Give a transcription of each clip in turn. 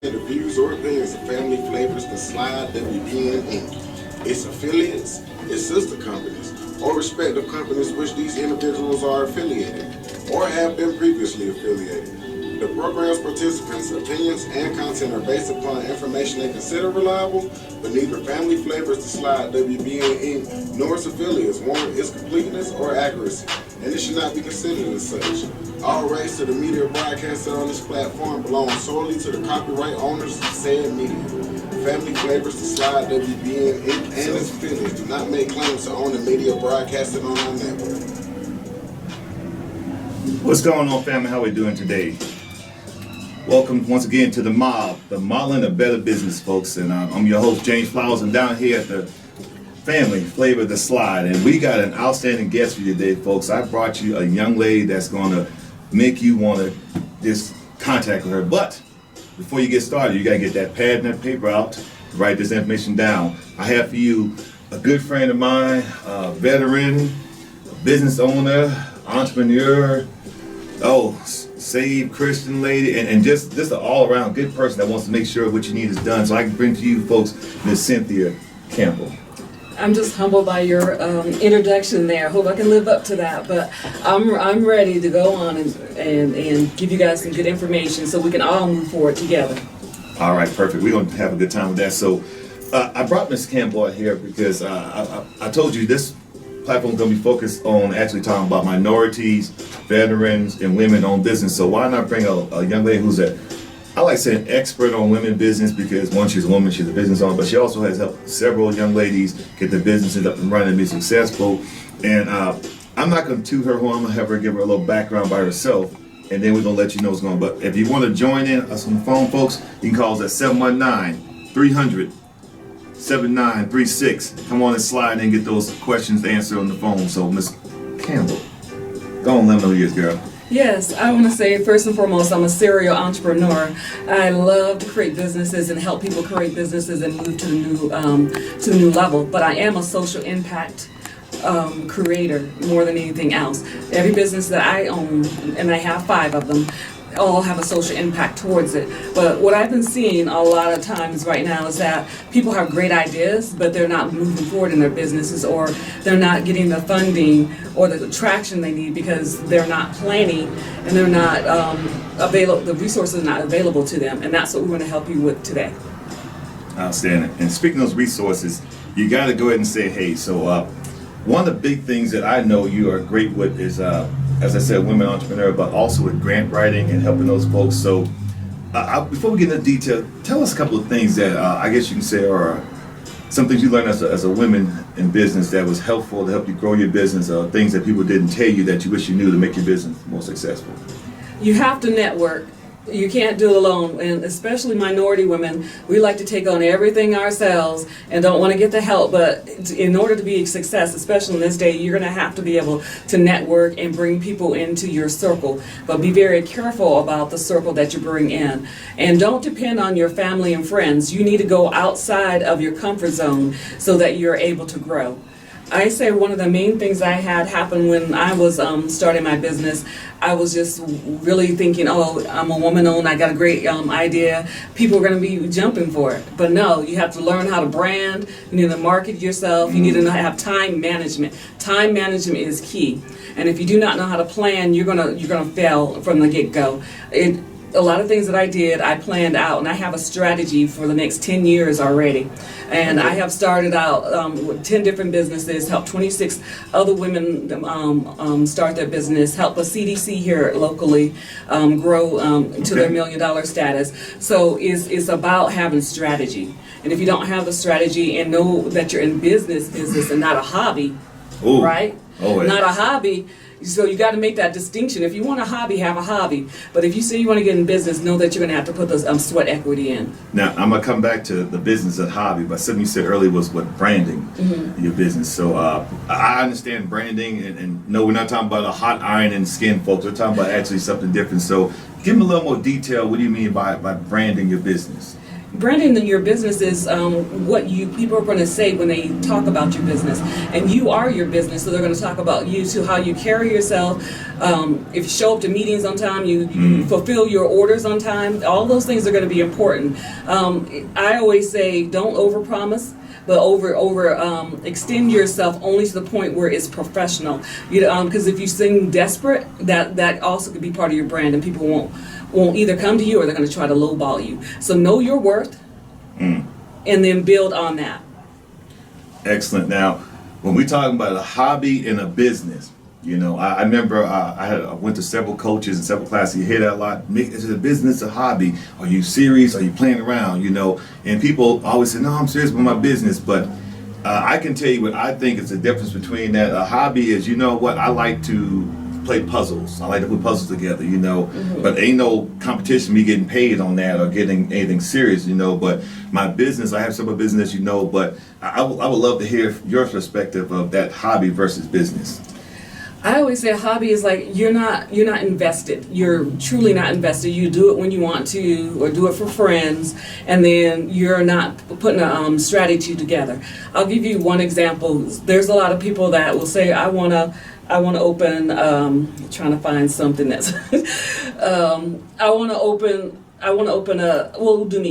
The views or opinions of Family Flavors, The Slide, WBN Inc., its affiliates, its sister companies, or respective companies which these individuals are affiliated or have been previously affiliated. The program's participants' opinions and content are based upon information they consider reliable, but neither Family Flavors, The Slide, WBN Inc., nor its affiliates warrant its completeness or accuracy, and it should not be considered as such. All rights to the media broadcasted on this platform belong solely to the copyright owners of said media. Family Flavors, The Slide, WBN Inc., and its affiliates do not make claims to own the media broadcasted on our network. What's going on, family? How we doing today? Welcome once again to the MOBB, the Modeling a Better Business, folks. And I'm your host, James Flowers. I'm down here at the Family Flavor, The Slide, and we got an outstanding guest for you today, folks. I brought you a young lady that's going to make you want to just contact her. But before you get started, you got to get that pad and that paper out to write this information down. I have for you a good friend of mine, a veteran, a business owner, entrepreneur, saved Christian lady, and just an all-around good person that wants to make sure what you need is done. So I can bring to you, folks, Miss Cynthia Camble. I'm just humbled by your introduction there. Hope I can live up to that. But I'm ready to go on and give you guys some good information so we can all move forward together. All right, perfect. We're going to have a good time with that. So I brought Miss Camble here because I told you this platform is going to be focused on actually talking about minorities, veterans, and women-owned business. So why not bring a young lady who's I like to say an expert on women business, because one, she's a woman, she's a business owner, but she also has helped several young ladies get their businesses up and running and be successful. And I'm not going to toot her horn. I'm going to have her give her a little background by herself, and then we're going to let you know what's going on. But if you want to join in us on the phone, folks, you can call us at 719-300-7936. Come on and slide and get those questions answered on the phone. So, Miss Camble, go on, let me know who you is, girl. Yes, I want to say first and foremost, I'm a serial entrepreneur. I love to create businesses and help people create businesses and move to the new level. But I am a social impact creator more than anything else. Every business that I own, and I have 5 of them, all have a social impact towards it. But what I've been seeing a lot of times right now is that people have great ideas, but they're not moving forward in their businesses, or they're not getting the funding or the traction they need because they're not planning and they're not available. The resources are not available to them, and that's what we're going to help you with today. Outstanding. And speaking of those resources, you got to go ahead and say, hey, so one of the big things that I know you are great with is as I said, women entrepreneur, but also with grant writing and helping those folks. So before we get into detail, tell us a couple of things that I guess you can say are some things you learned as a woman in business that was helpful to help you grow your business, or things that people didn't tell you that you wish you knew to make your business more successful. You have to network. You can't do it alone, and especially minority women, we like to take on everything ourselves and don't want to get the help. But in order to be a success, especially in this day, you're going to have to be able to network and bring people into your circle. But be very careful about the circle that you bring in. And don't depend on your family and friends. You need to go outside of your comfort zone so that you're able to grow. I say one of the main things I had happen when I was starting my business, I was just really thinking, oh, I'm a woman owned, I got a great idea, people are going to be jumping for it. But no, you have to learn how to brand, you need to market yourself, you need to have time management. Time management is key. And if you do not know how to plan, you're gonna fail from the get-go. A lot of things that I did, I planned out, and I have a strategy for the next 10 years already. And I have started out with 10 different businesses, helped 26 other women start their business, help a CDC here locally grow to their $1 million status. So it's about having strategy. And if you don't have the strategy and know that you're in business and not a hobby, Ooh. right? Oh, yeah. Not a hobby. So you got to make that distinction. If you want a hobby, have a hobby. But if you say you want to get in business, know that you're going to have to put those sweat equity in. Now, I'm going to come back to the business of hobby, but something you said earlier was what branding your business. So I understand branding, and no, we're not talking about a hot iron and skin, folks. We're talking about actually something different. So give me a little more detail. What do you mean by branding your business? branding in your business is what you people are going to say when they talk about your business, and you are your business, so they're going to talk about you, to how you carry yourself. If you show up to meetings on time, you fulfill your orders on time. All those things are going to be important. I always say, don't overpromise, but extend yourself only to the point where it's professional. Because if you seem desperate, that also could be part of your brand, and people won't either come to you or they're going to try to lowball you. So know your worth, and then build on that. Excellent. Now, when we're talking about a hobby and a business, I remember I went to several coaches and several classes. You hear that a lot. Is it a business, a hobby? Are you serious? Are you playing around? And people always say, no, I'm serious about my business. But I can tell you what I think is the difference between that. A hobby is, I like to play puzzles. I like to put puzzles together, but ain't no competition me getting paid on that or getting anything serious, but my business, I have several business, but I would love to hear your perspective of that hobby versus business. I always say a hobby is like you're not invested. You're truly not invested. You do it when you want to, or do it for friends, and then you're not putting a strategy together. I'll give you one example. There's a lot of people that will say, I want to open, trying to find something that's, I want to open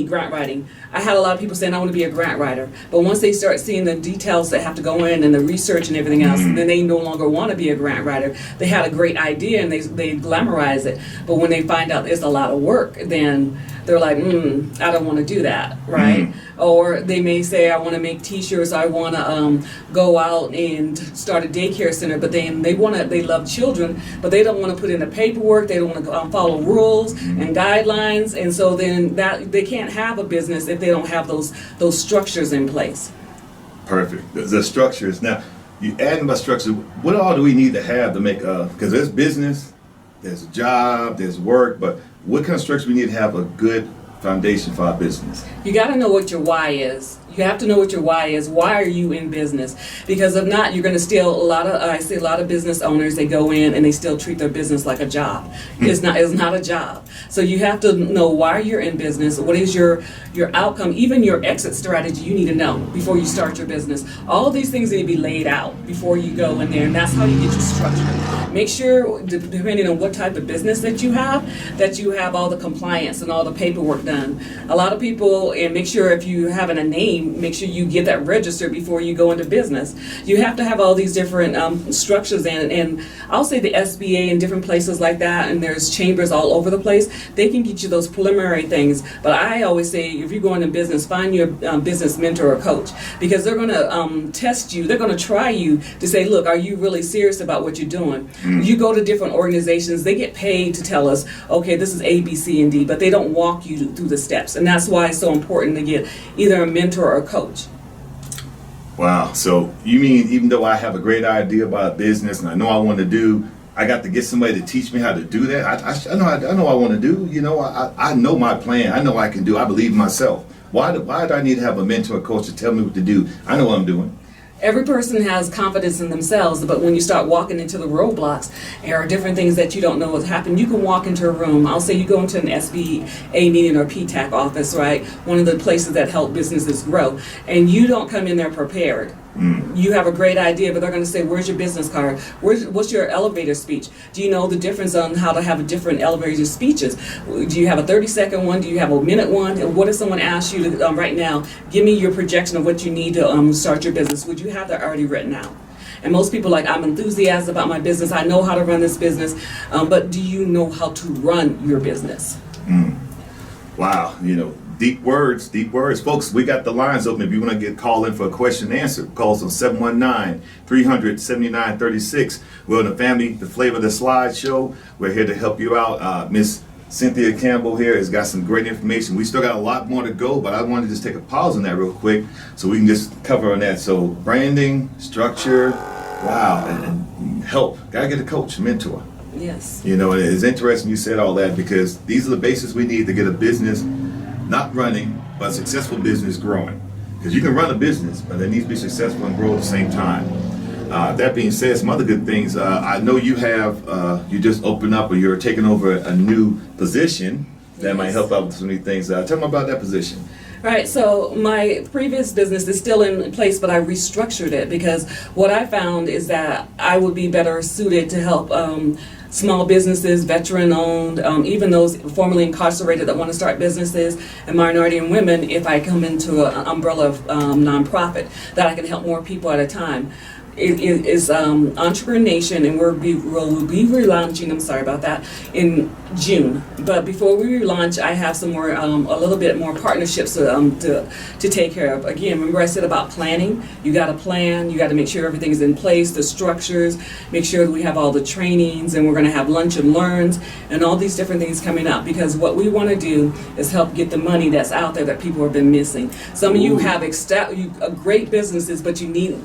grant writing. I had a lot of people saying I want to be a grant writer, but once they start seeing the details that have to go in and the research and everything else, then they no longer want to be a grant writer. They had a great idea and they glamorize it, but when they find out there's a lot of work, then they're like, I don't want to do that, right? Or they may say, I want to make T-shirts, I want to go out and start a daycare center, but then they love children, but they don't want to put in the paperwork, they don't want to follow rules and guidelines, and so then that they can't have a business if they don't have those structures in place. Perfect. The structures. Now, you add about structure. What all do we need to have to make? Because there's business, there's a job, there's work, but what kind of structure we need to have a good foundation for our business? You got to know what your why is. You have to know what your why is. Why are you in business? Because if not, you're going to steal I see a lot of business owners, they go in and they still treat their business like a job. It's not a job. So you have to know why you're in business. What is your outcome? Even your exit strategy, you need to know before you start your business. All of these things need to be laid out before you go in there, and that's how you get your structure. Make sure, depending on what type of business that you have all the compliance and all the paperwork done. A lot of people, and make sure if you have a name, make sure you get that registered before you go into business. You have to have all these different structures, and I'll say the SBA and different places like that, and there's chambers all over the place. They can get you those preliminary things, but I always say if you're going to business, find your business mentor or coach, because they're going to test you. They're going to try you to say, look, are you really serious about what you're doing? You go to different organizations, they get paid to tell us, okay, this is A, B, C, and D, but they don't walk you through the steps, and that's why it's so important to get either a mentor or a coach. Wow. So you mean even though I have a great idea about business and I know I want to do, I got to get somebody to teach me how to do that? I know I want to do. I know my plan. I know I can do. I believe in myself. Why do I need to have a mentor or coach to tell me what to do? I know what I'm doing. Every person has confidence in themselves, but when you start walking into the roadblocks, there are different things that you don't know what's happened. You can walk into a room. I'll say you go into an SBA meeting or PTAC office, right? One of the places that help businesses grow, and you don't come in there prepared. You have a great idea, but they're going to say, where's your business card? What's your elevator speech? Do you know the difference on how to have a different elevator speeches? Do you have a 30-second one? Do you have a minute one? And what if someone asks you to, right now, give me your projection of what you need to start your business? Would you have that already written out? And most people are like, I'm enthusiastic about my business. I know how to run this business. But do you know how to run your business? Wow. Deep words. Folks, we got the lines open. If you want to call in for a question and answer, call us on 719-300-7936. We're on the Family, the Flavor of the Slideshow. We're here to help you out. Miss Cynthia Camble here has got some great information. We still got a lot more to go, but I want to just take a pause on that real quick so we can just cover on that. So branding, structure, wow, and help. Got to get a coach, a mentor. Yes. It's interesting you said all that, because these are the basics we need to get a business not running, but a successful business growing. Because you can run a business, but it needs to be successful and grow at the same time. That being said, some other good things. I know you you just opened up, or you're taking over a new position that might help out with so many things. Tell me about that position. All right, so my previous business is still in place, but I restructured it because what I found is that I would be better suited to help small businesses, veteran-owned, even those formerly incarcerated that want to start businesses, and minority and women if I come into an umbrella of nonprofit, that I can help more people at a time. It is Entrepreneur Nation, and we'll be relaunching, I'm sorry about that, in June. But before we relaunch, I have some more, a little bit more partnerships to take care of. Again, remember I said about planning? You got to plan, you got to make sure everything's in place, the structures, make sure that we have all the trainings, and we're going to have lunch and learns, and all these different things coming up, because what we want to do is help get the money that's out there that people have been missing. Some of you have great businesses, but you need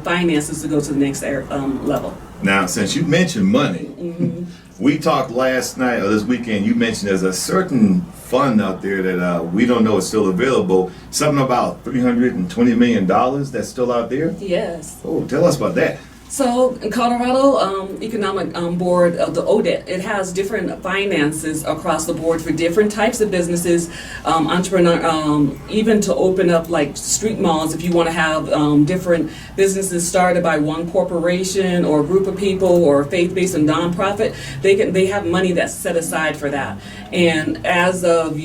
finances to go to the next level. Now, since you mentioned money, we talked last night or this weekend, you mentioned there's a certain fund out there that we don't know is still available. Something about $320 million that's still out there? Yes. Oh, tell us about that. So in Colorado Economic Board of the ODIT, it has different finances across the board for different types of businesses, entrepreneur, even to open up like street malls if you want to have different businesses started by one corporation or a group of people or a faith-based and nonprofit. They have money that's set aside for that. And as of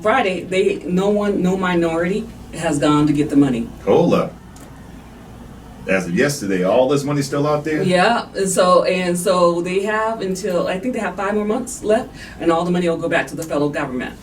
Friday, no minority has gone to get the money. Hold up. As of yesterday, all this money's still out there? Yeah, and so they have until, I think they have 5 more months left, and all the money will go back to the federal government.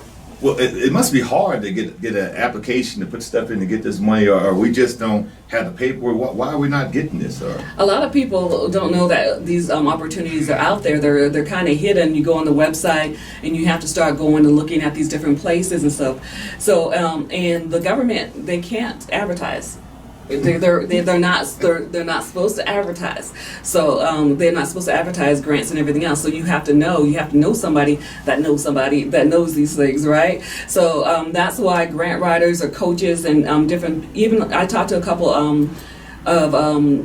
Well, it must be hard to get an application to put stuff in to get this money, or we just don't have the paperwork. Why are we not getting this? Or? A lot of people don't know that these opportunities are out there. They're kind of hidden. You go on the website and you have to start going and looking at these different places and stuff. So, and the government, they can't advertise. They're not supposed to advertise. So they're not supposed to advertise grants and everything else. So you have to know somebody that knows these things, right? So that's why grant writers or coaches and different. Even I talked to a couple of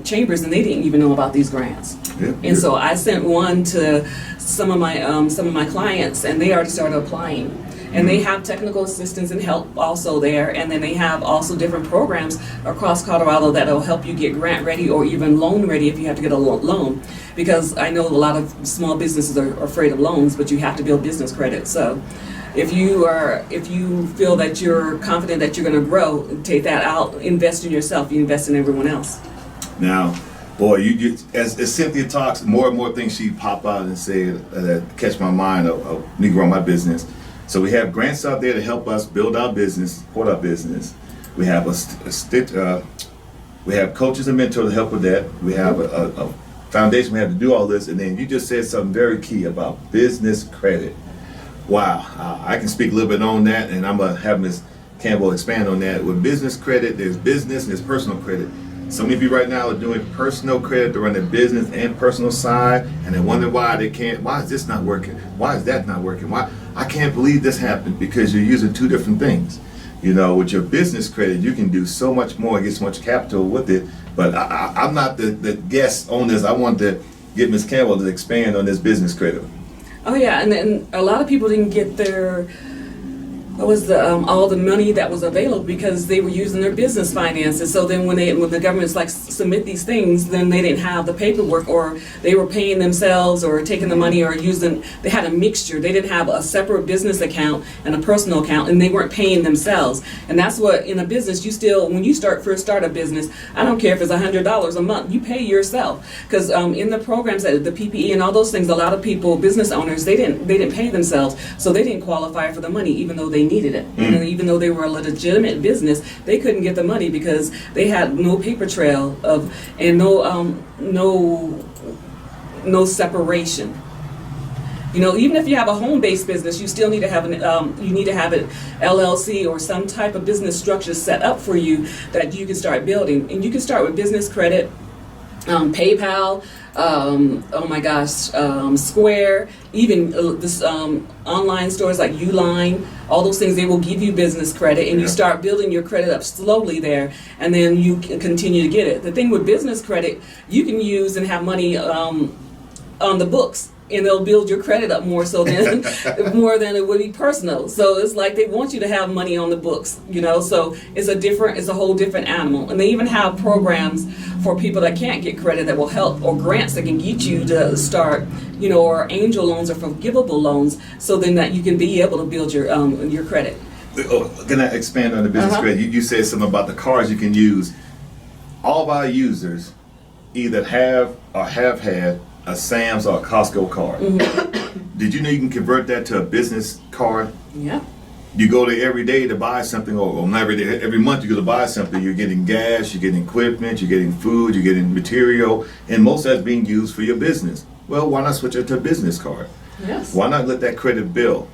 chambers, and they didn't even know about these grants. Yeah. And so I sent one to some of my clients, and they already started applying. And they have technical assistance and help also there, and then they have also different programs across Colorado that will help you get grant ready or even loan ready if you have to get a loan. Because I know a lot of small businesses are afraid of loans, but you have to build business credit. So if you feel that you're confident that you're going to grow, take that out, invest in yourself, you invest in everyone else. Now, boy, you as Cynthia talks, more and more things she pop out and say that catch my mind of me growing my business. So we have grants out there to help us build our business, support our business. We have we have coaches and mentors to help with that. We have a foundation. We have to do all this, and then you just said something very key about business credit. Wow, I can speak a little bit on that, and I'm gonna have Ms. Camble expand on that. With business credit, there's business and there's personal credit. Some of you right now are doing personal credit to run their business and personal side, and they wonder why they can't. Why is this not working? Why is that not working? Why? I can't believe this happened, because you're using two different things. You know, with your business credit, you can do so much more and get so much capital with it. But I'm not the guest on this. I want to get Ms. Camble to expand on this business credit. Oh yeah, and then a lot of people didn't get their all the money that was available because they were using their business finances. So then when the government's like submit these things, then they didn't have the paperwork, or they were paying themselves or taking the money or they had a mixture. They didn't have a separate business account and a personal account, and they weren't paying themselves. And that's what, in a business, when you first start a business, I don't care if it's $100 a month, you pay yourself. Because in the programs, the PPE and all those things, a lot of people, business owners, they didn't pay themselves, so they didn't qualify for the money, even though they needed it. And even though they were a legitimate business, they couldn't get the money because they had no paper trail and no separation. You know, even if you have a home-based business, you still need to have an LLC or some type of business structure set up for you that you can start building. And you can start with business credit, PayPal, Square, even this online stores like Uline, all those things, they will give you business credit, and you start building your credit up slowly there, and then you can continue to get it. The thing with business credit, you can use and have money on the books and they'll build your credit up more so than more than it would be personal. So it's like they want you to have money on the books, you know. So it's a whole different animal. And they even have programs for people that can't get credit that will help, or grants that can get you to start, you know, or angel loans or forgivable loans, so then that you can be able to build your credit. Oh, can I expand on the business credit? You said something about the cards you can use. All of our users either have or have had a Sam's or a Costco card. Did you know you can convert that to a business card? Yeah. You go there every day to buy something, or not every day, every month you go to buy something. You're getting gas, you're getting equipment, you're getting food, you're getting material, and most of that's being used for your business. Well, why not switch it to a business card? Yes. Why not let that credit bill?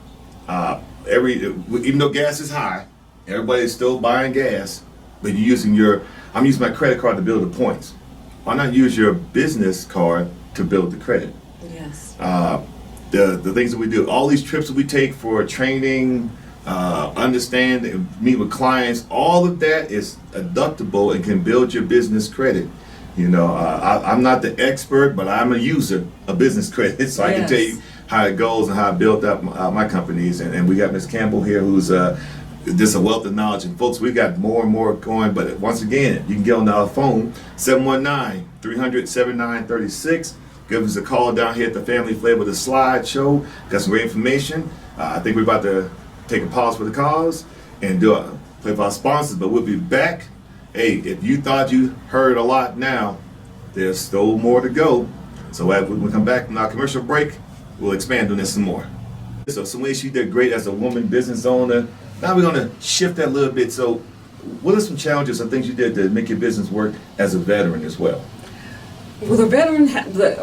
Even though gas is high, everybody's still buying gas, but I'm using my credit card to build the points. Why not use your business card to build the credit? Yes. The things that we do, all these trips that we take for training, understand and meet with clients, all of that is deductible and can build your business credit. You know, I'm not the expert, but I'm a user of business credit, so I can tell you how it goes and how I built up my companies. And we got Ms. Camble here, who's just a wealth of knowledge. And folks, we got more and more going, but once again, you can get on our phone, 719-300-7936. Give us a call down here at the Family Flavor, the slideshow. Got some great information. I think we're about to take a pause for the cause and play for our sponsors, but we'll be back. Hey, if you thought you heard a lot now, there's still more to go. So when we come back from our commercial break, we'll expand on this some more. So some ways you did great as a woman business owner. Now we're going to shift that a little bit. So what are some challenges or things you did to make your business work as a veteran as well? Well, the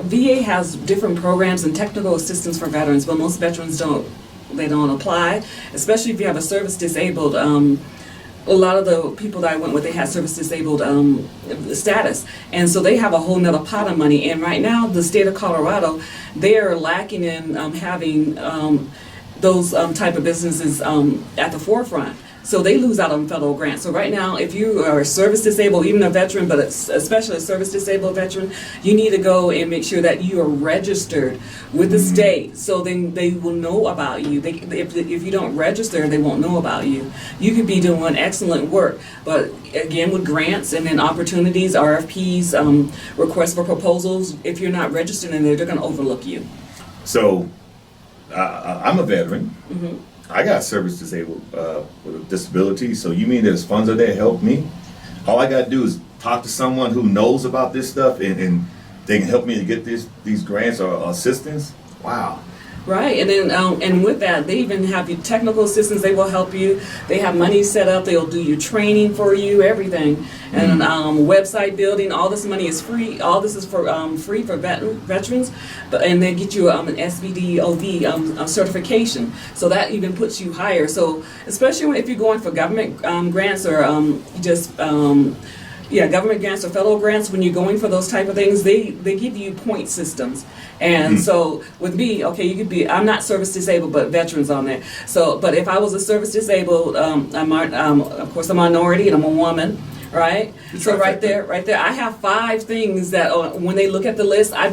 VA has different programs and technical assistance for veterans, but most veterans don't apply, especially if you have a service disabled. A lot of the people that I went with, they had service disabled status, and so they have a whole nother pot of money. And right now, the state of Colorado, they are lacking in having those type of businesses at the forefront. So they lose out on federal grants. So right now, if you are a service disabled, even a veteran, but especially a service disabled veteran, you need to go and make sure that you are registered with the state, so then they will know about you. If you don't register, they won't know about you. You could be doing excellent work, but again, with grants and then opportunities, RFPs, requests for proposals, if you're not registered in there, they're going to overlook you. So I'm a veteran. I got service disabled with a disability, so you mean there's funds out there to help me? All I got to do is talk to someone who knows about this stuff, and they can help me to get these grants or assistance? Wow. Right, and then and with that, they even have you technical assistance. They will help you. They have money set up. They'll do your training for you, everything, and website building. All this money is free. All this is for free for veterans, and they get you an SBDOV certification. So that even puts you higher. So especially if you're going for government grants or government grants or federal grants, when you're going for those type of things, they give you point systems. And so with me, okay, you could be, I'm not service disabled, but veterans on there. So, but if I was a service disabled, of course, a minority and I'm a woman, right? So right there, I have 5 things that when they look at the list, I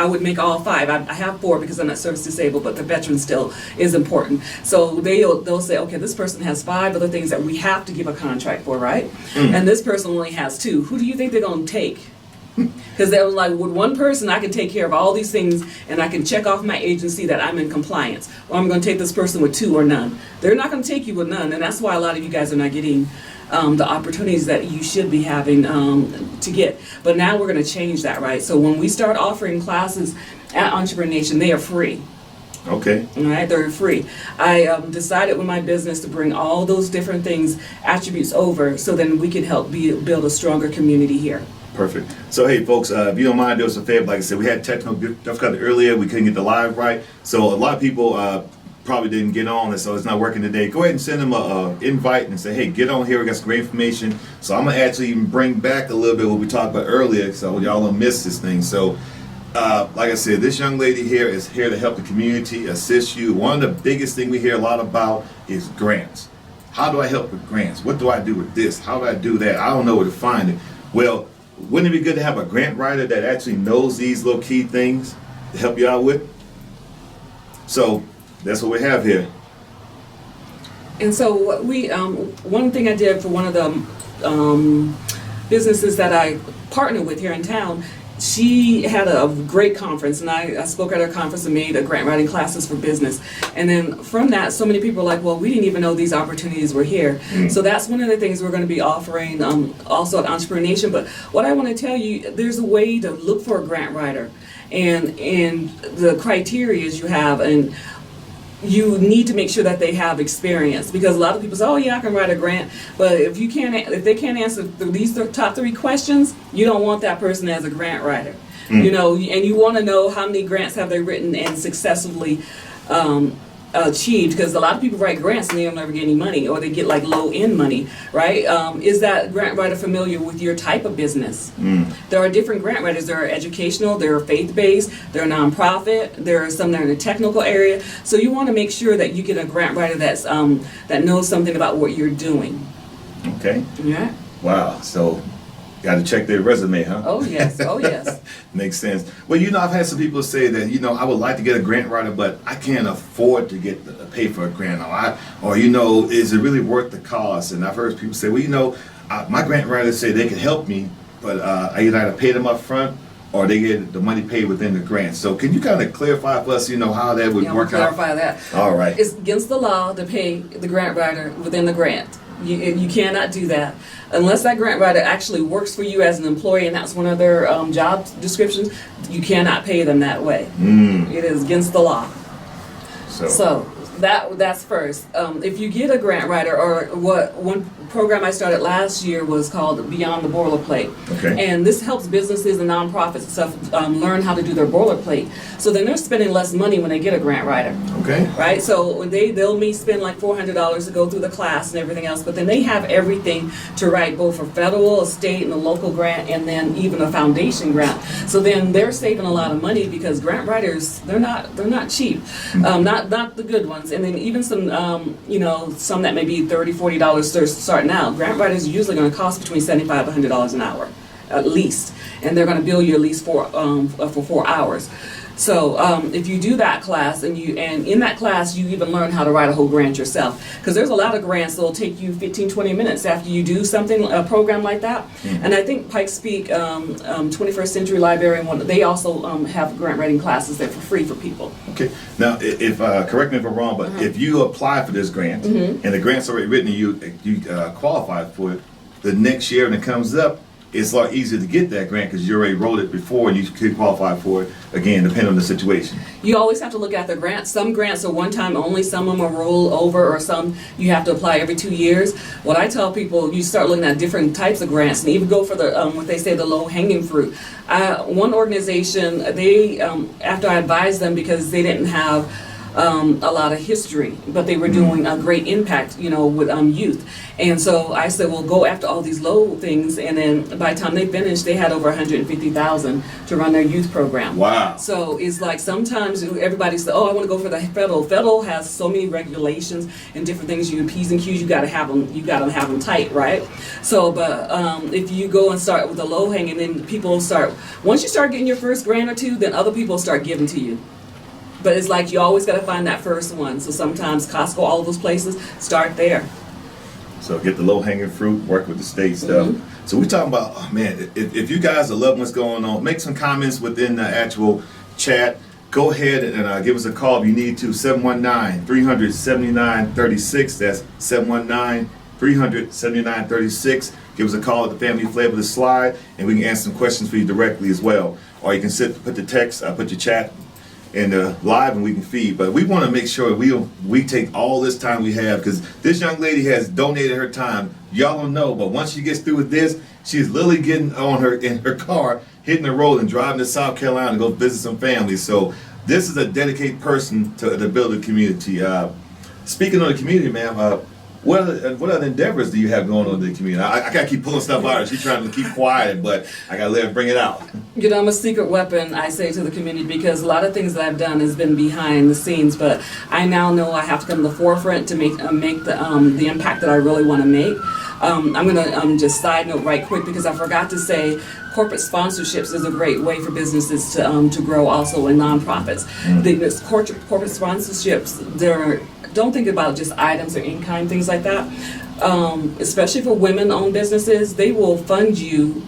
would make all 5. I have 4 because I'm not service disabled, but the veteran still is important. So they'll say, okay, this person has 5 other things that we have to give a contract for, right? And this person only has 2. Who do you think they're going to take? Because they were like, with one person, I can take care of all these things, and I can check off my agency that I'm in compliance. Or I'm going to take this person with 2 or none. They're not going to take you with none, and that's why a lot of you guys are not getting the opportunities that you should be having to get. But now we're going to change that, right? So when we start offering classes at Entrepreneur Nation, they are free. Okay. All right, they're free. I decided with my business to bring all those different things, attributes over, so then we can help build a stronger community here. Perfect. So hey folks, if you don't mind, do us a favor. Like I said, we had technical difficulty earlier. We couldn't get the live right. So a lot of people probably didn't get on, and so it's not working today. Go ahead and send them an invite and say, hey, get on here. We got some great information. So I'm going to actually even bring back a little bit what we talked about earlier, so y'all don't miss this thing. So like I said, this young lady here is here to help the community, assist you. One of the biggest things we hear a lot about is grants. How do I help with grants? What do I do with this? How do I do that? I don't know where to find it. Well, wouldn't it be good to have a grant writer that actually knows these little key things to help you out with? So that's what we have here. And so what we, one thing I did for one of the businesses that I partner with here in town, she had a great conference, and I spoke at her conference and made a grant writing classes for business. And then from that, so many people are like, well, we didn't even know these opportunities were here. So that's one of the things we're going to be offering also at Entrepreneur Nation. But what I want to tell you, there's a way to look for a grant writer, and the criteria you have, and you need to make sure that they have experience, because a lot of people say, oh yeah, I can write a grant, but if they can't answer these top 3 questions, you don't want that person as a grant writer. You know, and you want to know how many grants have they written and successfully achieved, because a lot of people write grants and they don't ever get any money, or they get like low end money, right? Is that grant writer familiar with your type of business? There are different grant writers. There are educational, there are faith-based, there are nonprofit, there are some that are in the technical area. So you want to make sure that you get a grant writer that's that knows something about what you're doing. Okay. Yeah. Wow. So got to check their resume, huh? Oh yes. Oh yes. Makes sense. Well, you know, I've had some people say that, you know, I would like to get a grant writer, but I can't afford to pay for a grant, or you know, is it really worth the cost? And I've heard people say, well, you know, my grant writers say they can help me, but I either have to pay them up front, or they get the money paid within the grant. So can you kind of clarify for us, you know, how that would work out? Clarify that. All right. It's against the law to pay the grant writer within the grant. You cannot do that unless that grant writer actually works for you as an employee, and that's one of their job descriptions. You cannot pay them that way. It is against the law. So that's first. If you get a grant writer, or one program I started last year was called Beyond the Boilerplate. Okay. And this helps businesses and nonprofits and stuff learn how to do their boilerplate. So then they're spending less money when they get a grant writer. Okay. Right? So they'll may spend like $400 to go through the class and everything else, but then they have everything to write, both a federal, a state, and a local grant, and then even a foundation grant. So then they're saving a lot of money, because grant writers, they're not cheap. Not the good ones. And then even some you know, some that may be $30, $40 to start now. Grant writers are usually going to cost between $75 to $100 an hour, at least, and they're going to bill you at least for 4 hours. So if you do that class, and in that class you even learn how to write a whole grant yourself, because there's a lot of grants that'll take you 15-20 minutes after you do a program like that. And I think Pikes Peak 21st Century Library, they also have grant writing classes there for free for people. Okay. Now, if correct me if I'm wrong, but if you apply for this grant and the grant's already written and you qualify for it, the next year when it comes up, it's a lot easier to get that grant because you already wrote it before and you could qualify for it, again, depending on the situation. You always have to look at the grants. Some grants are one time only, some of them are roll over, or some you have to apply every 2 years. What I tell people, you start looking at different types of grants, and even go for the, what they say, the low-hanging fruit. One organization, they, after I advised them, because they didn't have a lot of history, but they were doing a great impact, you know, with youth. And so I said, well, go after all these low things. And then by the time they finished, they had over 150,000 to run their youth program. Wow. So it's like sometimes everybody says, oh, I want to go for the federal. Federal has so many regulations and different things. You P's and Q's, you got to have them tight, right? So, but if you go and start with the low hanging, then people start, once you start getting your first grant or two, then other people start giving to you. But it's like you always got to find that first one. So sometimes Costco, all of those places, start there. So get the low-hanging fruit, work with the state stuff. So we're talking about, oh man, if you guys are loving what's going on, make some comments within the actual chat. Go ahead and give us a call if you need to, 719-300-7936. That's 719-300-7936. Give us a call at the Family Flavor the Slide, and we can answer some questions for you directly as well. Or you can put the text, put your chat in the live, and we can feed. But we want to make sure we take all this time we have, because this young lady has donated her time. Y'all don't know, but once she gets through with this, she's literally getting in her car, hitting the road and driving to South Carolina to go visit some families. So this is a dedicated person to build a community. Speaking of the community, ma'am, What other endeavors do you have going on in the community? I gotta keep pulling stuff out. She's trying to keep quiet, but I gotta let her bring it out. You know, I'm a secret weapon, I say to the community, because a lot of things that I've done has been behind the scenes, but I now know I have to come to the forefront to make the impact that I really want to make. I'm gonna just side note right quick, because I forgot to say corporate sponsorships is a great way for businesses to grow also in nonprofits. Corporate sponsorships, don't think about just items or in-kind, things like that. Especially for women-owned businesses, they will fund you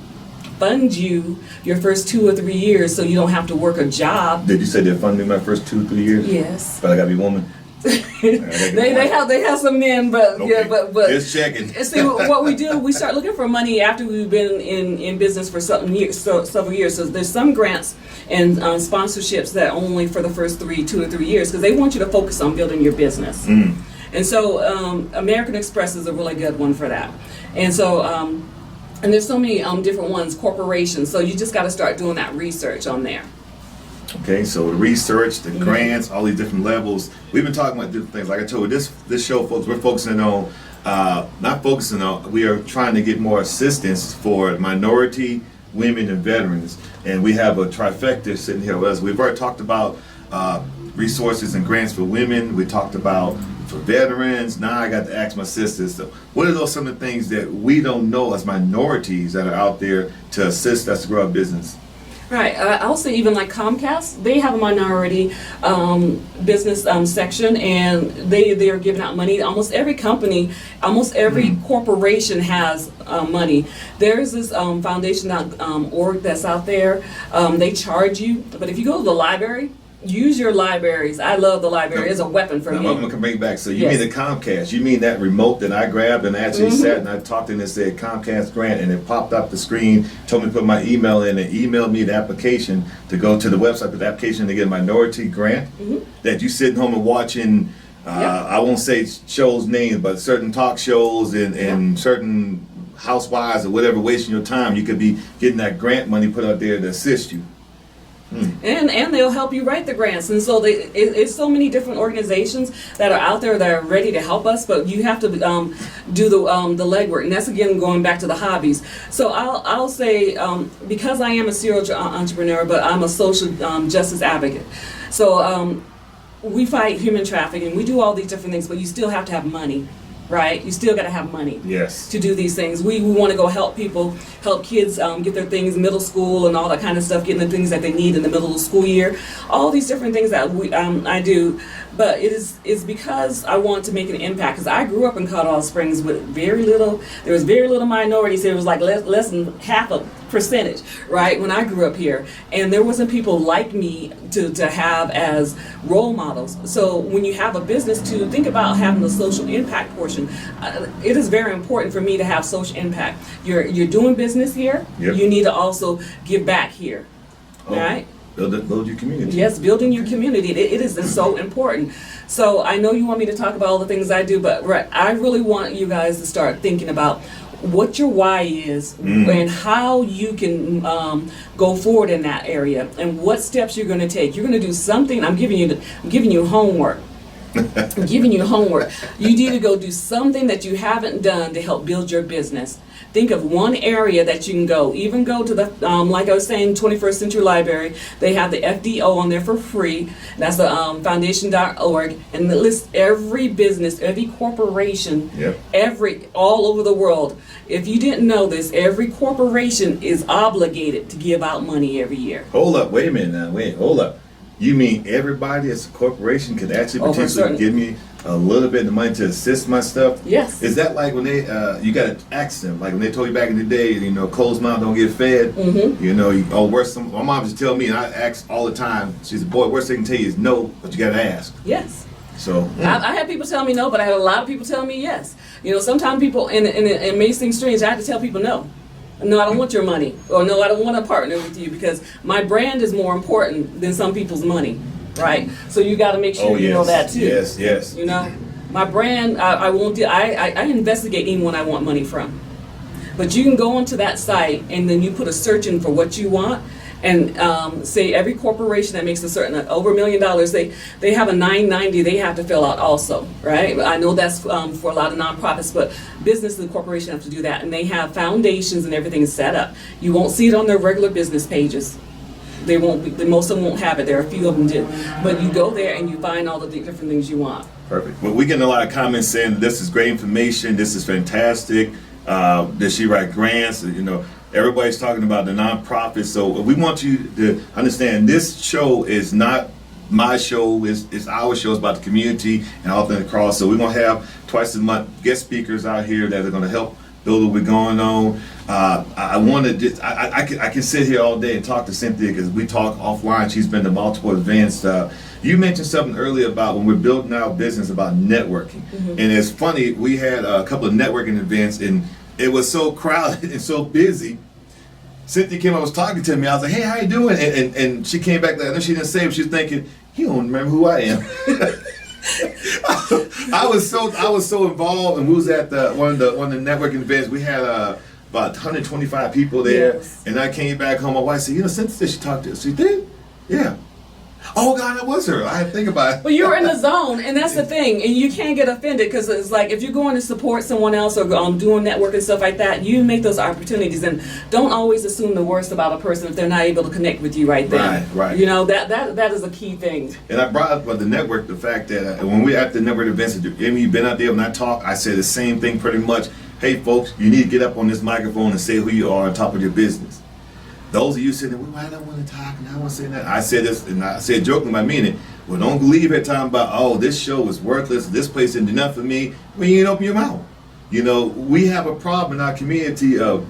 your first 2 or 3 years, so you don't have to work a job. Did you say they're funding my first 2 or 3 years? Yes. But I gotta be a woman. they have some men, but okay. yeah, but just checking. See, what we do, we start looking for money after we've been in business for several years. So there's some grants and sponsorships that only for the first 2 or 3 years, because they want you to focus on building your business. And so American Express is a really good one for that. And so and there's so many different ones, corporations. So you just got to start doing that research on there. Okay, so the research, the grants, all these different levels. We've been talking about different things. Like I told you, this show, folks, we're focusing on, we are trying to get more assistance for minority, women, and veterans. And we have a trifecta sitting here with us. We've already talked about resources and grants for women. We talked about for veterans. Now I got to ask my sisters, so what are some of the things that we don't know as minorities that are out there to assist us to grow our business? Right. I'll say even like Comcast, they have a minority business section, and they are giving out money. Almost every company, almost every corporation has money. There's this foundation.org that's out there. They charge you, but if you go to the library, use your libraries. I love the library. It's a weapon for me. I'm going to bring it back. So you mean the Comcast. You mean that remote that I grabbed and actually sat and I talked and it said Comcast grant, and it popped up the screen, told me to put my email in, and emailed me the application to go to the website with the application to get a minority grant. That you sitting home and watching, I won't say shows names, but certain talk shows and certain housewives or whatever, wasting your time, you could be getting that grant money put out there to assist you. And they'll help you write the grants, and so it's so many different organizations that are out there that are ready to help us, but you have to do the legwork, and that's again going back to the hobbies. So I'll say because I am a serial entrepreneur, but I'm a social justice advocate. So we fight human trafficking, we do all these different things, but you still have to have money. Right? You still got to have money to do these things. We want to go help people, help kids get their things, middle school and all that kind of stuff, getting the things that they need in the middle of the school year. All these different things that I do. But it's because I want to make an impact. Because I grew up in Colorado Springs with very little, there was very little minorities. There was like less than half a percentage, right, when I grew up here. And there wasn't people like me to have as role models. So when you have a business, to think about having the social impact portion, it is very important for me to have social impact. You're doing business here, you need to also give back here, right? Build your community. Yes, building your community. It is so important. So I know you want me to talk about all the things I do, but I really want you guys to start thinking about what your why is and how you can go forward in that area and what steps you're going to take. You're going to do something. I'm giving you homework. I'm giving you homework. You need to go do something that you haven't done to help build your business. Think of one area that you can go. Even go to the, like I was saying, 21st Century Library. They have the FDO on there for free. That's the foundation.org. And it lists every business, every corporation, all over the world. If you didn't know this, every corporation is obligated to give out money every year. Hold up, wait a minute now, hold up. You mean everybody as a corporation could actually potentially give me a little bit of money to assist my stuff? Yes. Is that like when they, you got to ask them, like when they told you back in the day, you know, closed mouth don't get fed, you know, my mom just tell me, and I ask all the time, she said, boy, worst they can tell you is no, but you got to ask. Yes. So I had people tell me no, but I had a lot of people tell me yes. You know, sometimes people, and it may seem strange, I had to tell people no. No, I don't want your money. Or no, I don't want to partner with you because my brand is more important than some people's money, right? So you got to make sure you know that too. Yes, yes. You know, my brand, I won't do, I investigate anyone I want money from. But you can go onto that site and then you put a search in for what you want, And say every corporation that makes a certain over $1 million, they have a 990 they have to fill out also, right? I know that's for a lot of nonprofits, but business and corporation have to do that, and they have foundations and everything set up. You won't see it on their regular business pages. They won't be, most of them won't have it. There are a few of them do, but you go there and you find all the different things you want. Perfect. Well, we're getting a lot of comments saying this is great information. This is fantastic. Does she write grants? You know, everybody's talking about the nonprofits. So we want you to understand this show is not my show. It's our show. It's about the community and all things across. So we're gonna have twice a month guest speakers out here that are gonna help build what we're going on. I want to just I can sit here all day and talk to Cynthia because we talk offline. She's been to multiple events. You mentioned something earlier about when we're building our business about networking, and it's funny. We had a couple of networking events, and it was so crowded and so busy. Cynthia came, I was talking to me. I was like, "Hey, how you doing?" And she came back. I know she didn't say, but she was thinking, "He don't remember who I am." I was so involved, and we was at one of the networking events. We had about 125 people there, Yes. and I came back home. My wife said, "You know, Cynthia, she talked to us." She did, yeah. Oh God, that was her. I had to think about it. Well, you're in the zone, and that's the thing, and you can't get offended because it's like if you're going to support someone else or doing network and stuff like that, you make those opportunities, and don't always assume the worst about a person if they're not able to connect with you right then. Right. You know that is a key thing. And I brought up the network, the fact that when we're at the network events, and you've been out there when I talk, I say the same thing pretty much. Hey folks, you need to get up on this microphone and say who you are on top of your business. Those of you sitting there, well, I don't want to talk and I want to say that. I said this, and I said jokingly, I mean it. Well, don't leave at time about, oh, this show is worthless, this place didn't do nothing for me, when you didn't open your mouth. You know, we have a problem in our community of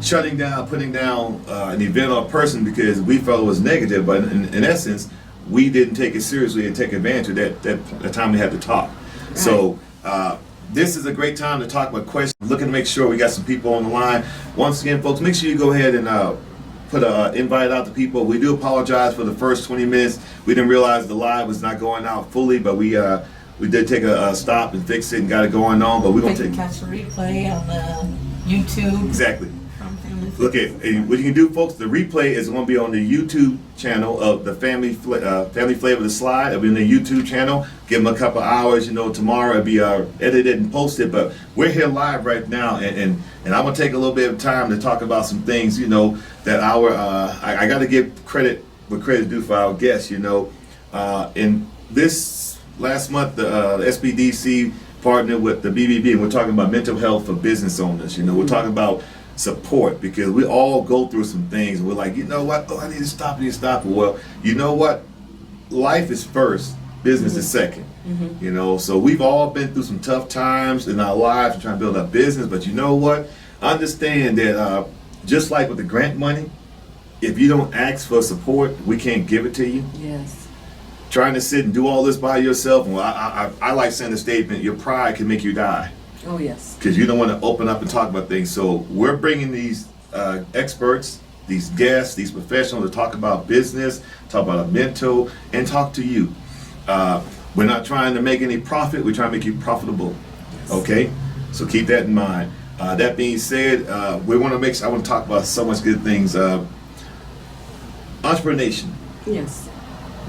shutting down, putting down an event or a person because we felt it was negative, but in essence, we didn't take it seriously and take advantage of that time we had to talk. Right. So, this is a great time to talk about questions. Looking to make sure we got some people on the line. Once again, folks, make sure you go ahead and put an invite out to people. We do apologize for the first 20 minutes. We didn't realize the live was not going out fully, but we did take a stop and fix it and got it going on. But we're going to catch the replay on YouTube. Exactly. Look at what you can do, folks. The replay is going to be on the YouTube channel of the Family Flavor of the Slide. It'll be on the YouTube channel. Give them a couple hours. You know, tomorrow it'll be edited and posted. But we're here live right now, and I'm gonna take a little bit of time to talk about some things. You know, that I got to give credit what credit due for our guests. You know, in this last month, the SBDC partnered with the BBB, and we're talking about mental health for business owners. You know, we're talking about support because we all go through some things and we're like, you know what, I need to stop. Well, you know what, life is first, business is second. You know, so we've all been through some tough times in our lives trying to build a business, but you know what, understand that just like with the grant money, if you don't ask for support, we can't give it to you. Yes. Trying to sit and do all this by yourself, well, I like saying the statement, your pride can make you die. Oh yes. Because you don't want to open up and talk about things. So we're bringing these experts, these guests, these professionals to talk about business, talk about a mental, and talk to you. We're not trying to make any profit. We're trying to make you profitable. Yes. Okay? So keep that in mind. That being said, we want to make sure, I want to talk about so much good things. Entrepreneurship. Yes.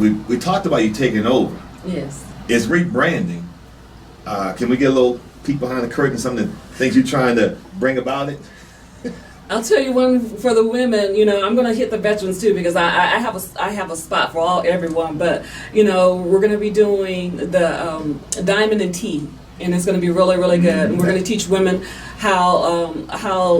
We talked about you taking over. Yes. It's rebranding. Can we get a little peek behind the curtain, some of the things you're trying to bring about it? I'll tell you one for the women. You know, I'm going to hit the veterans too because I have a spot for everyone. But you know, we're going to be doing the diamond and tea, and it's going to be really, really good. And we're going to teach women how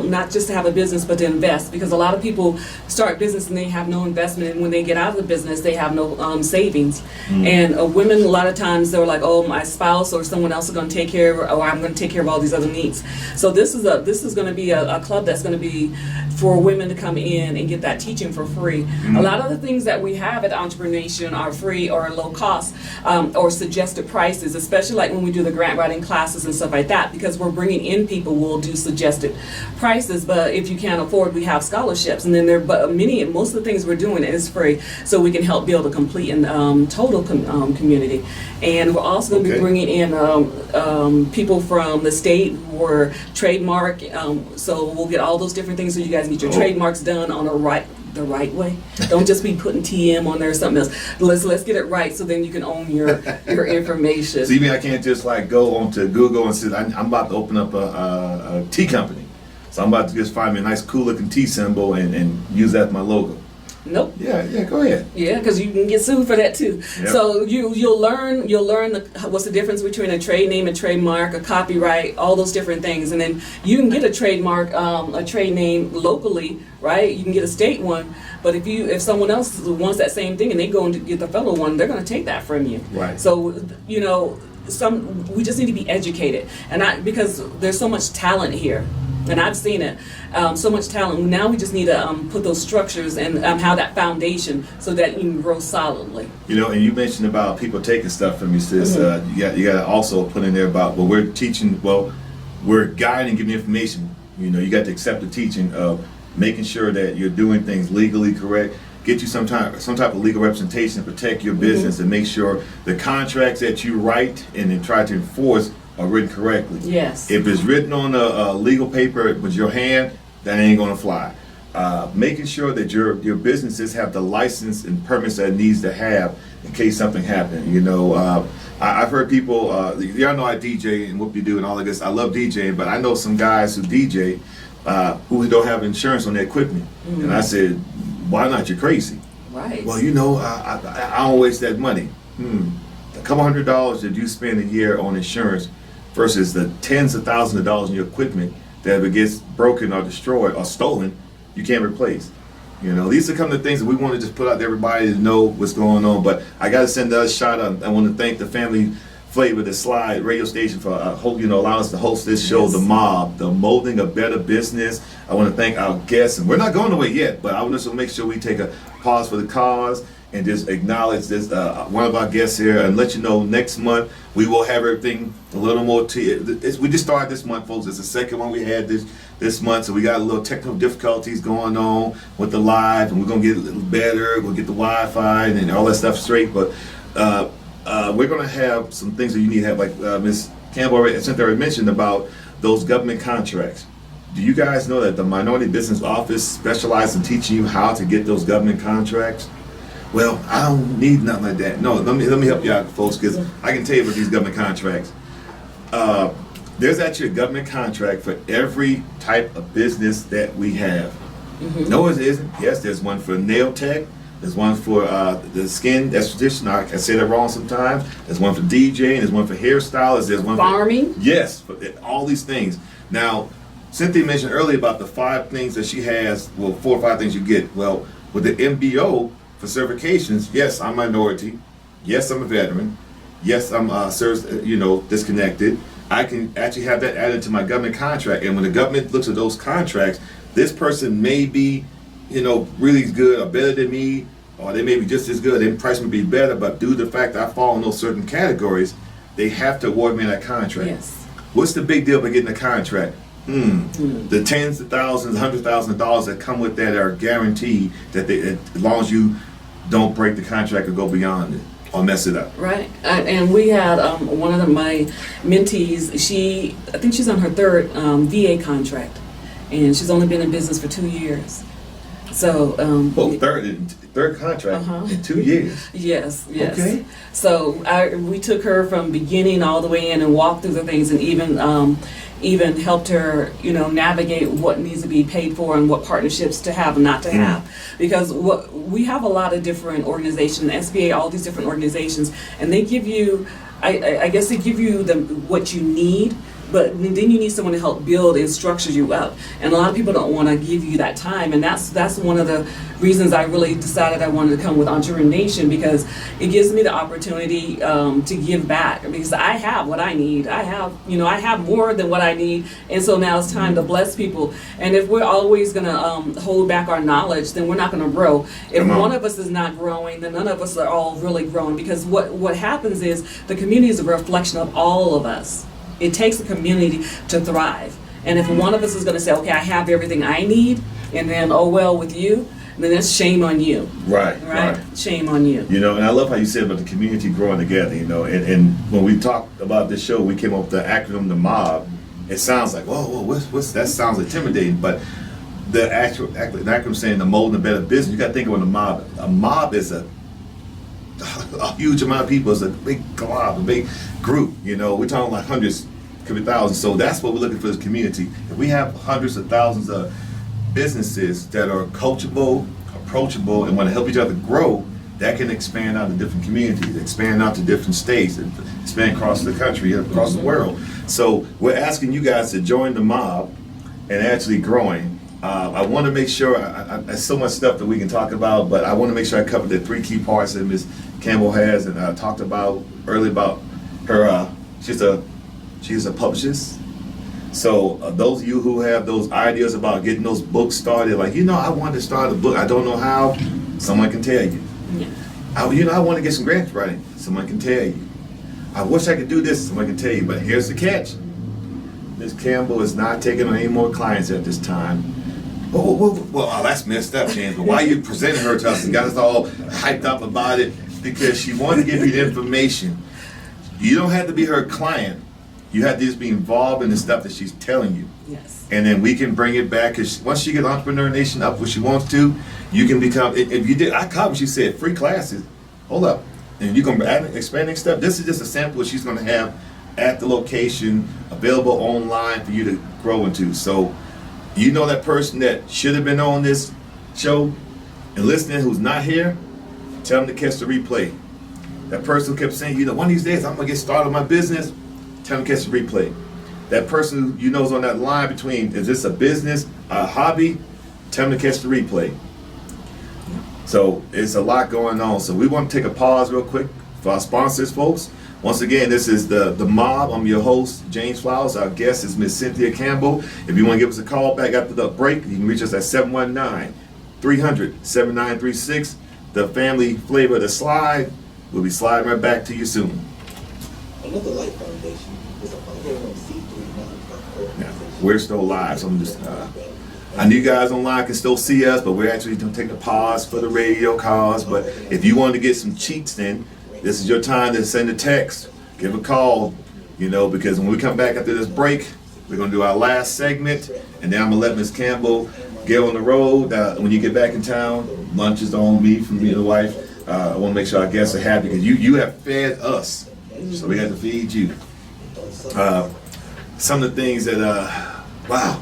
not just to have a business but to invest, because a lot of people start business and they have no investment, and when they get out of the business they have no savings. And women, a lot of times they're like, oh, my spouse or someone else is going to take care of, or I'm going to take care of all these other needs. So this is going to be a club that's going to be for women to come in and get that teaching for free. A lot of the things that we have at Entrepreneurship are free or low cost, or suggested prices, especially like when we do the grant writing classes and stuff like that, because we're bringing in people. We'll do suggested prices, but if you can't afford, we have scholarships, and then most of the things we're doing is free, so we can help build a complete and total community. And we're also going to be bringing in people from the state who are trademark, so we'll get all those different things, so you guys get your trademarks done on a the right way. Don't just be putting TM on there or something else. Let's get it right, so then you can own your information. So you mean I can't just like go onto Google and say I'm about to open up a tea company, so I'm about to just find me a nice cool looking tea symbol and use that as my logo? Nope. Yeah, go ahead. Yeah, because you can get sued for that too. Yep. So you'll learn what's the difference between a trade name, a trademark, a copyright, all those different things, and then you can get a trademark, a trade name locally, right? You can get a state one, but if someone else wants that same thing and they go and get the federal one, they're going to take that from you. Right. So we just need to be educated, and because there's so much talent here. And I've seen it, so much talent. Now we just need to put those structures and have that foundation so that you can grow solidly. You know, and you mentioned about people taking stuff from you, sis. You got to also put in there about, well, we're teaching, we're guiding, giving information. You know, you got to accept the teaching of making sure that you're doing things legally correct. Get you some type of legal representation to protect your business and make sure the contracts that you write and then try to enforce are written correctly. Yes. If it's written on a legal paper with your hand, that ain't gonna fly. Making sure that your businesses have the license and permits that it needs to have in case something happens. You know, I've heard people, y'all know I DJ and whoop you do and all of this. I love DJing, but I know some guys who DJ who don't have insurance on their equipment. And I said, why not? You're crazy. Right. Well, you know, I don't waste that money. A couple $100 that you spend a year on insurance versus the tens of thousands of dollars in your equipment that if it gets broken or destroyed or stolen, you can't replace. You know, these are kind of things that we want to just put out to everybody to know what's going on. But I got to send a shout out. I want to thank the Family Flavor, the Slide radio station for allowing us to host this show, The MOBB, the Molding a Better Business. I want to thank our guests, and we're not going away yet, but I want us to make sure we take a pause for the cause and just acknowledge this one of our guests here and let you know next month we will have everything a little more we just started this month, folks. It's the second one we had this month, so we got a little technical difficulties going on with the live, and we're gonna get a little better. We'll get the Wi-Fi and all that stuff straight, but we're gonna have some things that you need to have, like Ms. Camble and Cynthia already mentioned about those government contracts. Do you guys know that the Minority Business Office specializes in teaching you how to get those government contracts? Well, I don't need nothing like that. No, let me help you out, folks, because I can tell you about these government contracts. There's actually a government contract for every type of business that we have. No, it isn't. Yes, there's one for nail tech. There's one for the skin esthetician. I say that wrong sometimes. There's one for DJing. There's one for hairstylists. There's one farming. Yes, for all these things. Now, Cynthia mentioned earlier about the 5 things that she has. Well, 4 or 5 things you get. Well, with the MBO for certifications, yes, I'm minority. Yes, I'm a veteran. Yes, I'm disconnected. I can actually have that added to my government contract. And when the government looks at those contracts, this person may be, really good or better than me, or they may be just as good. Their price may be better, but due to the fact that I fall in those certain categories, they have to award me that contract. Yes. What's the big deal about getting a contract? The tens of thousands, $100,000 that come with that are guaranteed that as long as you don't break the contract or go beyond it or mess it up. Right. And we had one of my mentees, I think she's on her 3rd VA contract, and she's only been in business for 2 years. So third contract in 2 years. Yes. Okay. So we took her from beginning all the way in and walked through the things, and even helped her, navigate what needs to be paid for and what partnerships to have and not to have. Because we have a lot of different organizations, SBA, all these different organizations, and they give you, I guess they give you what you need. But then you need someone to help build and structure you up. And a lot of people don't want to give you that time. And that's one of the reasons I really decided I wanted to come with Entrepreneur Nation, because it gives me the opportunity to give back. Because I have what I need. I have more than what I need. And so now it's time to bless people. And if we're always going to hold back our knowledge, then we're not going to grow. If one of us is not growing, then none of us are all really growing. Because what happens is the community is a reflection of all of us. It takes a community to thrive. And if one of us is going to say, okay, I have everything I need, and then, oh, well, with you, then that's shame on you. Right. Shame on you. And I love how you said about the community growing together, and when we talked about this show, we came up with the acronym, the MOBB. It sounds like, whoa, what's that sounds intimidating, but the actual, like I'm saying, the mold and better business, you got to think of a mob. A mob is a huge amount of people. It's a big glob, a big group. You know, we're talking like hundreds, could be thousands. So that's what we're looking for, this community. If we have hundreds of thousands of businesses that are coachable, approachable, and want to help each other grow, that can expand out to different communities, expand out to different states, and expand across the country, across the world. So we're asking you guys to join the mob and actually growing. I want to make sure, there's so much stuff that we can talk about, but I want to make sure I cover the 3 key parts that Ms. Camble has, and I talked about earlier about her, she's a publicist. So those of you who have those ideas about getting those books started, like, you know, I want to start a book, I don't know how, someone can tell you. Yeah. I want to get some grants writing, someone can tell you. I wish I could do this, someone can tell you, but here's the catch. Ms. Camble is not taking on any more clients at this time. Well, that's messed up, James, but why are you presenting her to us and got us all hyped up about it? Because she wanted to give you the information. You don't have to be her client. You have to just be involved in the stuff that she's telling you. Yes. And then we can bring it back, because once she gets Entrepreneur Nation up where she wants to, you can become, if you did, I caught what she said, free classes. Hold up. And you can add expanding stuff. This is just a sample she's going to have at the location, available online for you to grow into. So, you know that person that should have been on this show and listening who's not here, tell them to catch the replay. That person who kept saying, you know, one of these days I'm going to get started on my business, tell them to catch the replay. That person who you know is on that line between, is this a business, a hobby, tell them to catch the replay. So it's a lot going on. So we want to take a pause real quick for our sponsors, folks. Once again, this is the Mob. I'm your host, James Flowers. Our guest is Miss Cynthia Camble. If you want to give us a call back after the break, you can reach us at 719-300-7936. The family flavor of the slide. We'll be sliding right back to you soon. Another Life Foundation is a 501c3 nonprofit. Yeah, we're still live, so I'm just, I know you guys online can still see us, but we're actually going to take a pause for the radio calls. But if you want to get some cheats, then this is your time to send a text, give a call, you know, because when we come back after this break, we're going to do our last segment, and then I'm going to let Ms. Camble get on the road. When you get back in town, lunch is on me from me and the wife. I want to make sure our guests are happy, because you have fed us, so we got to feed you. Some of the things that, wow,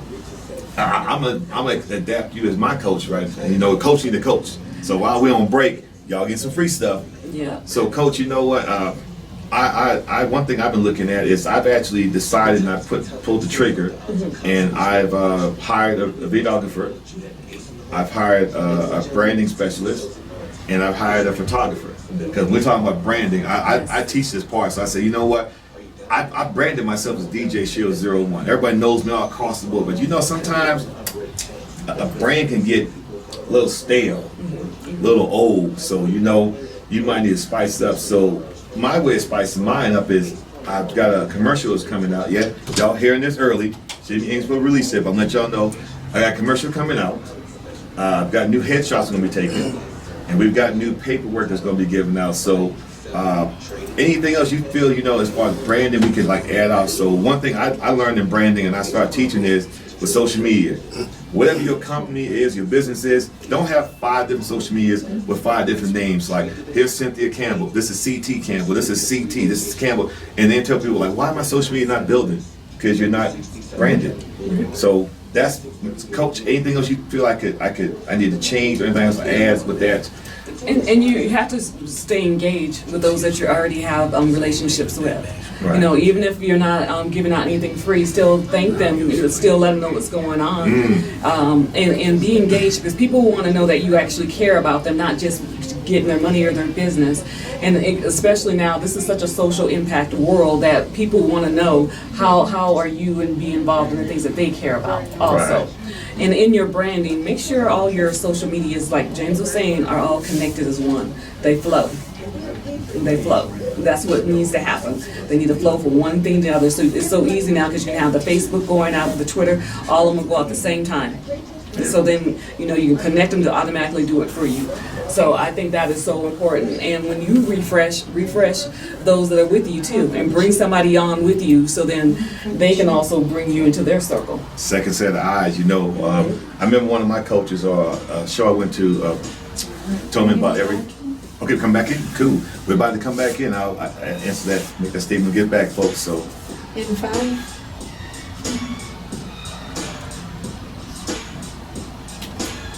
I'm gonna adapt you as my coach, right? And, you know, coaching the coach. So while we're on break, y'all get some free stuff. Yeah. So, Coach, you know what? I one thing I've been looking at is I've actually decided, and I pulled the trigger, and I've hired a videographer, I've hired a branding specialist, and I've hired a photographer. Because we're talking about branding. I teach this part, so I say, you know what? I branded myself as DJ Shield 01. Everybody knows me all across the board, but you know, sometimes a brand can get a little stale, a little old. So, you know, you might need to spice up. So my way of spicing mine up is I've got a commercial that's coming out yet. Y'all hearing this early. So you ain't supposed to release it, but I'm gonna let y'all know. I got a commercial coming out. I've got new headshots gonna be taken, and we've got new paperwork that's gonna be given out. So anything else you feel, you know, as far as branding, we can like add out. So one thing I learned in branding and I started teaching is with social media. Whatever your company is, your business is, don't have 5 different social medias with 5 different names. Like, here's Cynthia Camble, this is CT Camble, this is CT, this is Camble. And then tell people, like, why am my social media not building? Because you're not branded. So that's, Coach, anything else you feel I need to change, or anything else to add with that? And you have to stay engaged with those that you already have relationships with. Right. You know, even if you're not giving out anything free, still thank them, still let them know what's going on, and be engaged, because people want to know that you actually care about them, not just getting their money or their business. And especially now, this is such a social impact world that people want to know how are you, and be involved in the things that they care about also. Right. And in your branding, make sure all your social medias, like James was saying, are all connected as one. They flow. They flow. That's what needs to happen. They need to flow from one thing to the other. So it's so easy now, because you can have the Facebook going out with the Twitter, all of them will go out at the same time. And so then, you know, you can connect them to automatically do it for you. So I think that is so important. And when you refresh those that are with you too, and bring somebody on with you, so then they can also bring you into their circle. Second set of eyes, you know. I remember one of my coaches, or a show I went to, told me about every. Okay, come back in. Cool. We're about to come back in. I'll answer that, make that statement, get back, folks. So. Hidden five.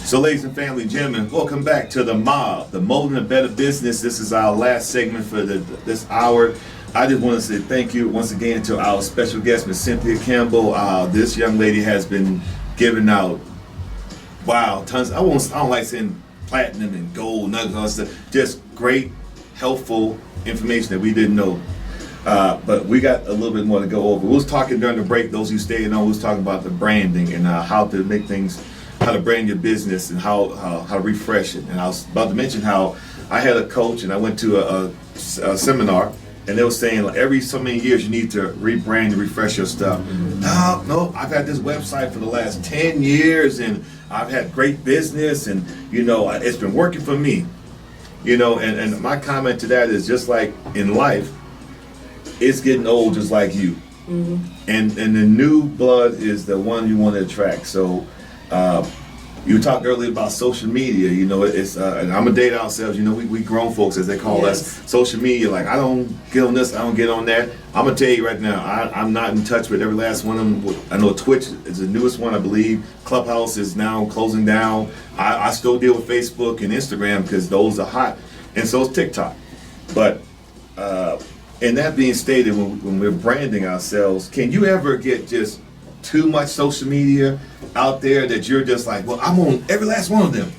So, ladies and family, gentlemen, welcome back to the MOBB, the Molding a Better Business. This is our last segment for this hour. I just want to say thank you once again to our special guest, Ms. Cynthia Camble. This young lady has been giving out, tons. I don't like saying platinum and gold nuggets and all that stuff. Just great, helpful information that we didn't know. But we got a little bit more to go over. We was talking during the break, those who stayed on, we was talking about the branding and how to make things, how to brand your business and how to refresh it. And I was about to mention how I had a coach and I went to a seminar, and they were saying like, every so many years you need to rebrand and refresh your stuff. No, I've had this website for the last 10 years and I've had great business and, you know, it's been working for me. You know, and my comment to that is just like in life, it's getting old just like you. And the new blood is the one you want to attract. So you talked earlier about social media. You know, it's and I'm gonna date ourselves. You know, we grown folks, as they call us. Social media, like I don't get on this, I don't get on that. I'm gonna tell you right now, I'm not in touch with every last one of them. I know Twitch is the newest one, I believe. Clubhouse is now closing down. I still deal with Facebook and Instagram because those are hot, and so is TikTok. But and that being stated, when we're branding ourselves, can you ever get just too much social media out there that you're just like, well, I'm on every last one of them?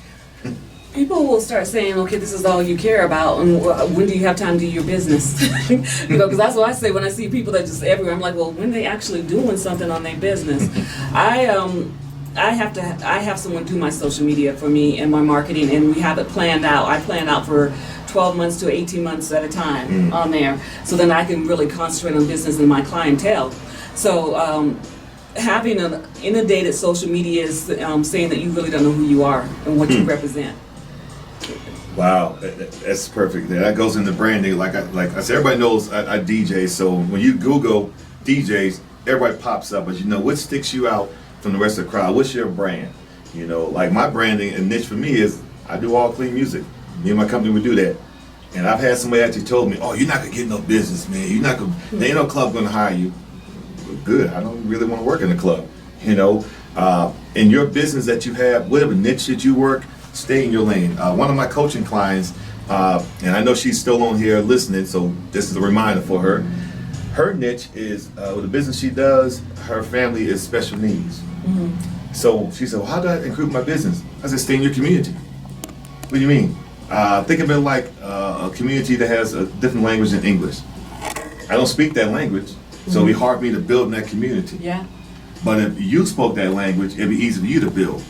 People will start saying, okay, this is all you care about, and when do you have time to do your business? You know, because that's what I say when I see people that just everywhere. I'm like, well, when they actually doing something on their business? I have someone do my social media for me and my marketing, and we have it planned out. I plan out for 12 months to 18 months at a time on there, so then I can really concentrate on business and my clientele. So having an inundated social media is saying that you really don't know who you are and what you represent. Wow, that's perfect. That goes into branding. Like I said, everybody knows I DJ, so when you Google DJs, everybody pops up. But you know, what sticks you out from the rest of the crowd? What's your brand? You know, like my branding and niche for me is I do all clean music. Me and my company would do that. And I've had somebody actually told me, oh, you're not gonna get no business, man. You're not gonna, there ain't no club gonna hire you. Well, good, I don't really wanna work in a club. You know, in your business that you have, whatever niche that you work, stay in your lane. One of my coaching clients, and I know she's still on here listening, so this is a reminder for her. Her niche is, with the business she does, her family is special needs. So she said, well, how do I improve my business? I said, stay in your community. What do you mean? Think of it like a community that has a different language than English. I don't speak that language, so it'd be hard for me to build in that community. Yeah. But if you spoke that language, it'd be easy for you to build.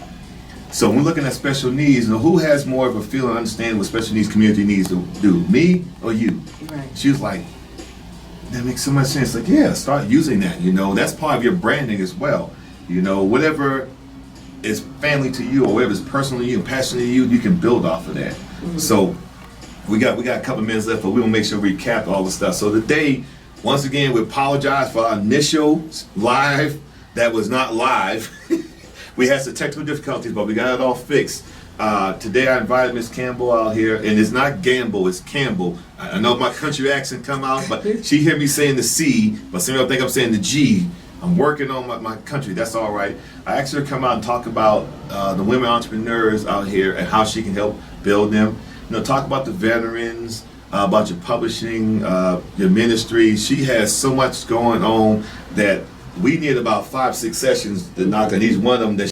So when we're looking at special needs, you know, who has more of a feeling and understanding what special needs community needs to do, me or you? Right. She was like, that makes so much sense. Like, yeah, start using that. You know, that's part of your branding as well. You know, whatever is family to you or whatever is personal to you and passionate to you, you can build off of that. So we got a couple minutes left, but we will make sure we recap all the stuff. So today, once again, we apologize for our initial live that was not live. We had some technical difficulties, but we got it all fixed. Today I invited Miss Camble out here, and it's not Gamble, it's Camble. I know my country accent come out, but she hear me saying the C, but some people think I'm saying the G. I'm working on my country, that's all right. I asked her to come out and talk about the women entrepreneurs out here and how she can help build them. You know, talk about the veterans, about your publishing, your ministry. She has so much going on that we need about 5-6 sessions to knock on each one of them that